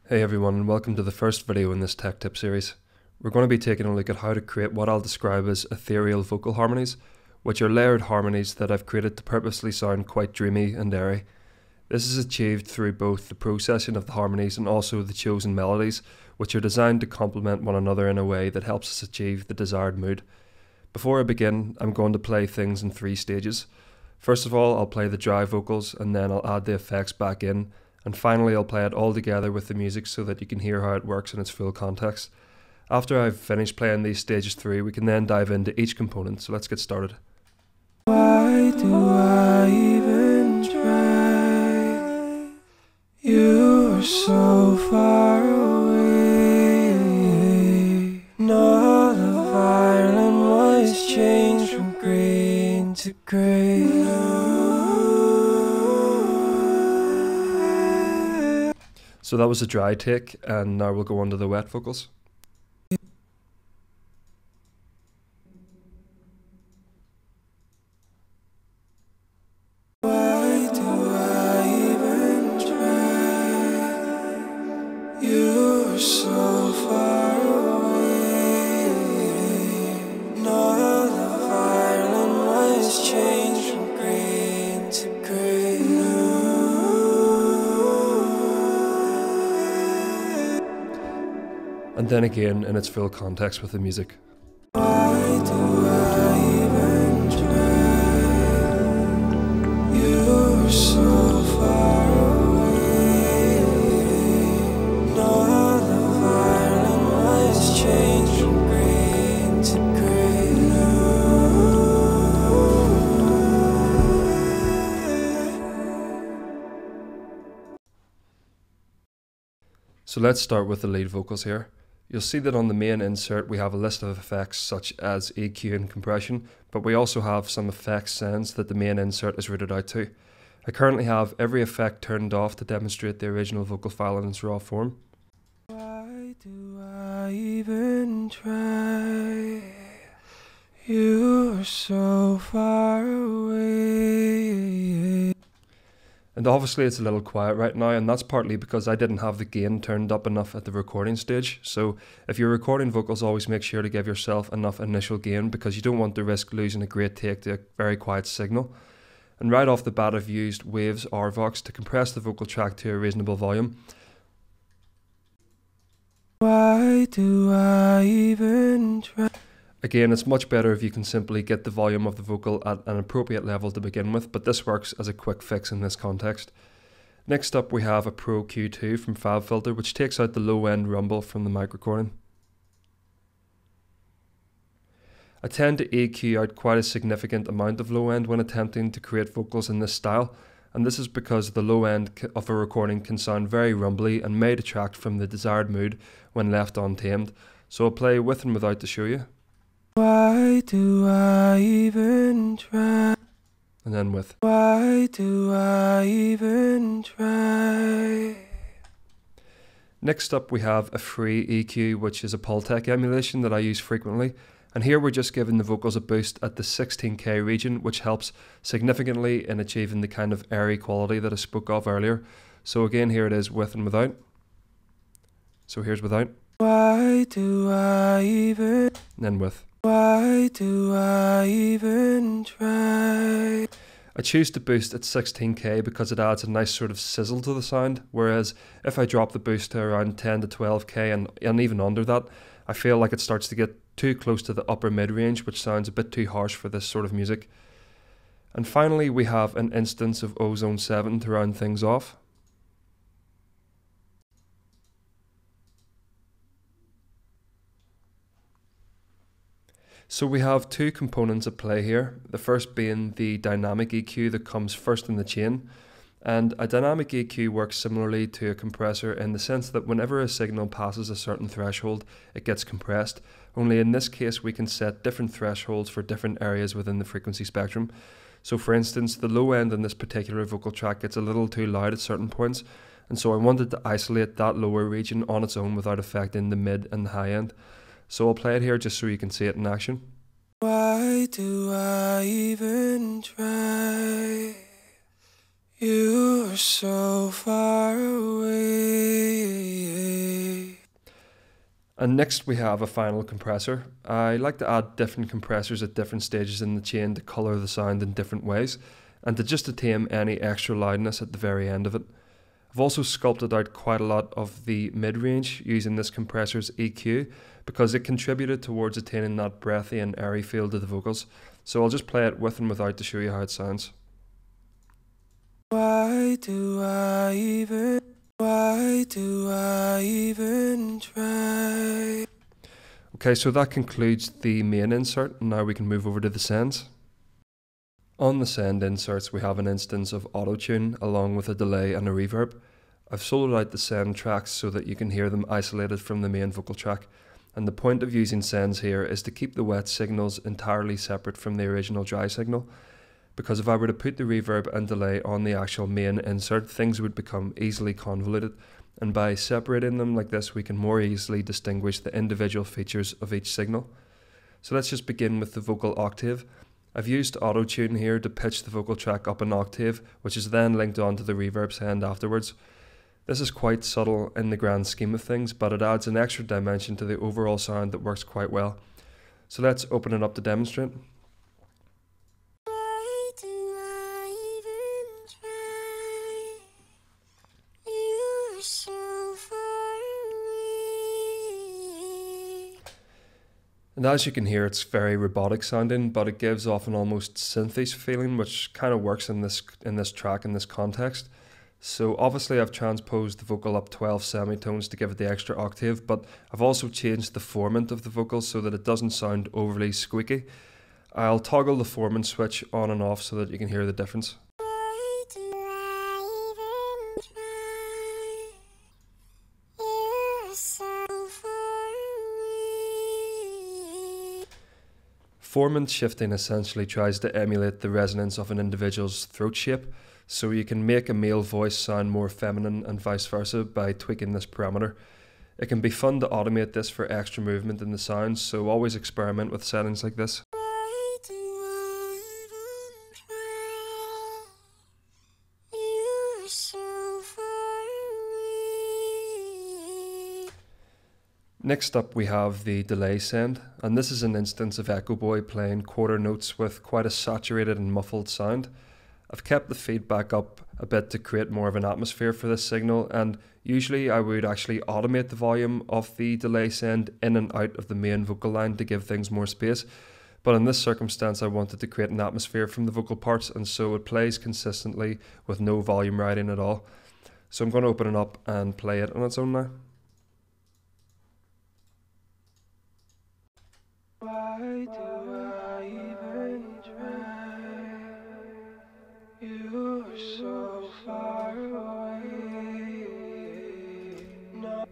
Hey everyone, and welcome to the first video in this tech tip series. We're going to be taking a look at how to create what I'll describe as ethereal vocal harmonies, which are layered harmonies that I've created to purposely sound quite dreamy and airy. This is achieved through both the processing of the harmonies and also the chosen melodies, which are designed to complement one another in a way that helps us achieve the desired mood. Before I begin, I'm going to play things in 3 stages. First of all, I'll play the dry vocals and then I'll add the effects back in. And finally I'll play it all together with the music so that you can hear how it works in its full context. After I've finished playing these stages through, we can then dive into each component, so let's get started. Why do I even try? You're so far away. Not a violin was changed from green to grey. So that was a dry take, and now we'll go on to the wet vocals. Why do I even try? You're so far away. Not a violin was changed from green to grey. And then again in its full context with the music. Why do I even try? You're so far away. Not a violin was changed from green to grey. So let's start with the lead vocals here. You'll see that on the main insert we have a list of effects such as EQ and compression, but we also have some effects sounds that the main insert is routed out to. I currently have every effect turned off to demonstrate the original vocal file in its raw form. Why do I even try? You're so far away. And obviously it's a little quiet right now, and that's partly because I didn't have the gain turned up enough at the recording stage. So if you're recording vocals, always make sure to give yourself enough initial gain because you don't want to risk losing a great take to a very quiet signal. And right off the bat I've used Waves Vox to compress the vocal track to a reasonable volume. Why do I even try? Again, it's much better if you can simply get the volume of the vocal at an appropriate level to begin with, but this works as a quick fix in this context. Next up we have a Pro Q2 from FabFilter, which takes out the low end rumble from the mic recording. I tend to EQ out quite a significant amount of low end when attempting to create vocals in this style, and this is because the low end of a recording can sound very rumbly and may detract from the desired mood when left untamed, so I'll play with and without to show you. Why do I even try? And then with. Why do I even try? Next up we have a free EQ, which is a Pultec emulation that I use frequently, and here we're just giving the vocals a boost at the 16K region, which helps significantly in achieving the kind of airy quality that I spoke of earlier. So again, here it is with and without. So here's without. Why do I even? And then with. Why do I even try? I choose to boost at 16K because it adds a nice sort of sizzle to the sound, whereas if I drop the boost to around 10 to 12K and even under that, I feel like it starts to get too close to the upper mid-range, which sounds a bit too harsh for this sort of music. And finally we have an instance of Ozone 7 to round things off. So we have 2 components at play here, the first being the dynamic EQ that comes first in the chain. And a dynamic EQ works similarly to a compressor in the sense that whenever a signal passes a certain threshold, it gets compressed. Only in this case we can set different thresholds for different areas within the frequency spectrum. So for instance, the low end in this particular vocal track gets a little too loud at certain points, and so I wanted to isolate that lower region on its own without affecting the mid and the high end. So I'll play it here just so you can see it in action. Why do I even try? You're so far away. And next we have a final compressor. I like to add different compressors at different stages in the chain to colour the sound in different ways, and to just attain any extra loudness at the very end of it. I've also sculpted out quite a lot of the mid-range using this compressor's EQ because it contributed towards attaining that breathy and airy feel to the vocals. So I'll just play it with and without to show you how it sounds. Why do I even try? Okay, so that concludes the main insert, and now we can move over to the sends. On the send inserts we have an instance of auto-tune along with a delay and a reverb. I've soloed out the send tracks so that you can hear them isolated from the main vocal track, and the point of using sends here is to keep the wet signals entirely separate from the original dry signal, because if I were to put the reverb and delay on the actual main insert, things would become easily convoluted, and by separating them like this we can more easily distinguish the individual features of each signal. So let's just begin with the vocal octave. I've used auto-tune here to pitch the vocal track up an octave, which is then linked onto the reverb send afterwards. This is quite subtle in the grand scheme of things, but it adds an extra dimension to the overall sound that works quite well. So let's open it up to demonstrate. Why do I even try? You're so far away. And as you can hear, it's very robotic sounding, but it gives off an almost synthish feeling, which kind of works in this track, in this context. So obviously I've transposed the vocal up 12 semitones to give it the extra octave, but I've also changed the formant of the vocal so that it doesn't sound overly squeaky. I'll toggle the formant switch on and off so that you can hear the difference. Why do I even try? You're so far away. Foreman Shifting essentially tries to emulate the resonance of an individual's throat shape, so you can make a male voice sound more feminine and vice versa by tweaking this parameter. It can be fun to automate this for extra movement in the sound, so always experiment with settings like this. Why do I even try? You're so far away. Next up we have the delay send, and this is an instance of Echo Boy playing quarter notes with quite a saturated and muffled sound. I've kept the feedback up a bit to create more of an atmosphere for this signal, and usually I would actually automate the volume of the delay send in and out of the main vocal line to give things more space, but in this circumstance I wanted to create an atmosphere from the vocal parts, and so it plays consistently with no volume riding at all. So I'm going to open it up and play it on its own now. Why do I even try? You're so far away. No.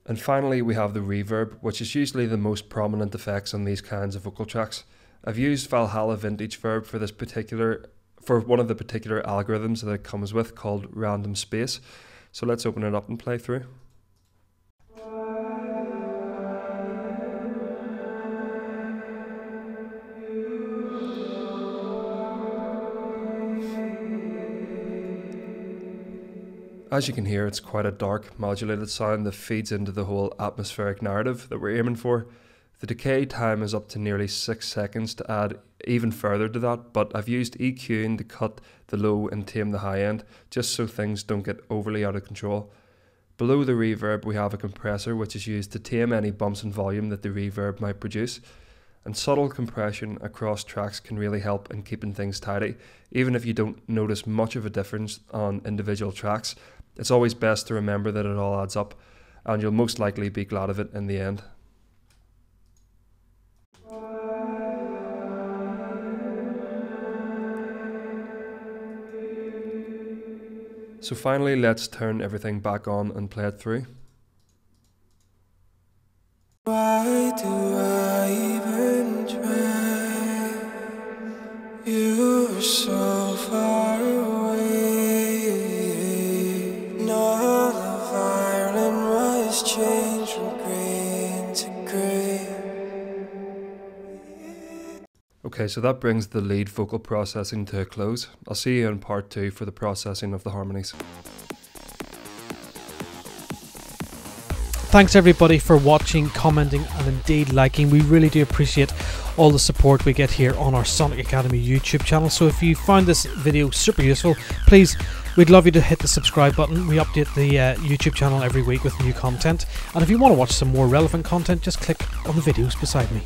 And finally we have the reverb, which is usually the most prominent effects on these kinds of vocal tracks. I've used Valhalla Vintage Verb for one of the particular algorithms that it comes with, called random space. So let's open it up and play through. As you can hear, it's quite a dark, modulated sound that feeds into the whole atmospheric narrative that we're aiming for. The decay time is up to nearly 6 seconds to add even further to that, but I've used EQing to cut the low and tame the high end, just so things don't get overly out of control. Below the reverb we have a compressor which is used to tame any bumps in volume that the reverb might produce. And subtle compression across tracks can really help in keeping things tidy. Even if you don't notice much of a difference on individual tracks, it's always best to remember that it all adds up, and you'll most likely be glad of it in the end. So finally, let's turn everything back on and play it through. Why do I even try? You're so far away. Not the violin was changed from green to grey. Okay, so that brings the lead vocal processing to a close. I'll see you in part 2 for the processing of the harmonies. Thanks everybody for watching, commenting and indeed liking. We really do appreciate all the support we get here on our Sonic Academy YouTube channel. So if you found this video super useful, please, we'd love you to hit the subscribe button. We update the YouTube channel every week with new content, and if you want to watch some more relevant content, just click on the videos beside me.